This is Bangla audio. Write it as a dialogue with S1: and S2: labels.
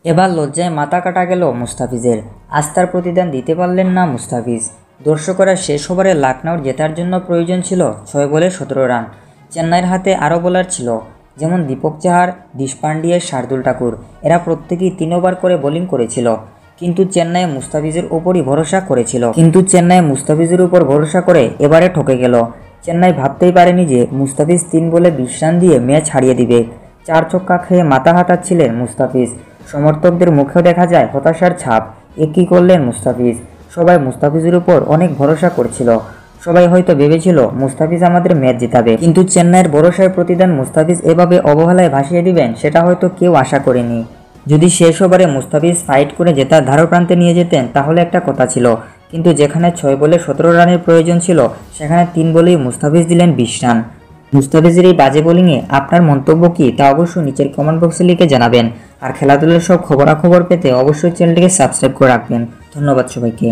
S1: এবার লজ্জায় মাথা কাটা গেল মুস্তাফিজের। আস্থার প্রতিদান দিতে পারলেন না মুস্তাফিজ। দর্শকরা শেষ ওভারে লখনউর জেতার জন্য প্রয়োজন ছিল 6 বলে 17 রান। চেন্নাইয়ের হাতে আরও বোলার ছিল, যেমন দীপক চাহার, দেশপান্ডিয়া, শার্দুল ঠাকুর। এরা প্রত্যেকেই 3 ওভার করে বোলিং করেছিল, কিন্তু চেন্নাই মুস্তাফিজের উপরই ভরসা করেছিল। মুস্তাফিজের উপর ভরসা করে এবারে ঠকে গেল। চেন্নাই ভাবতেই পারেনি যে মুস্তাফিজ 3 বলে 20 রান দিয়ে ম্যাচ হারিয়ে দিবে। 4 ছক্কা খেয়ে মাথা হাতাচ্ছিলেন মুস্তাফিজ। সমর্থকদের মুখেও দেখা যায় হতাশার ছাপ। কী করলেন মুস্তাফিজ? সবাই মুস্তাফিজের উপর অনেক ভরসা করছিল। সবাই হয়তো ভেবেছিল মুস্তাফিজ আমাদের ম্যাচ জেতাবে, কিন্তু চেন্নাইয়ের ভরসার প্রতিদান মুস্তাফিজ এভাবে অবহেলায় ভাসিয়ে দিবেন সেটা হয়তো কেউ আশা করেনি। যদি শেষ ওভারে মুস্তাফিজ ফাইট করে জেতার ধারপ্রান্তে নিয়ে যেতেন তাহলে একটা কথা ছিল, কিন্তু যেখানে 6 বলে 17 রানের প্রয়োজন ছিল সেখানে 3 বলেই মুস্তাফিজ দিলেন 20 রান। মুস্তাফিজের এই বাজে বোলিংয়ে আপনার মন্তব্য কী তা অবশ্যই নিচের কমেন্ট বক্সে লিখে জানাবেন। আর খেলাধুলার সব খবরাখবর পেতে অবশ্যই চ্যানেলটিকে সাবস্ক্রাইব করে রাখবেন। ধন্যবাদ সবাইকে।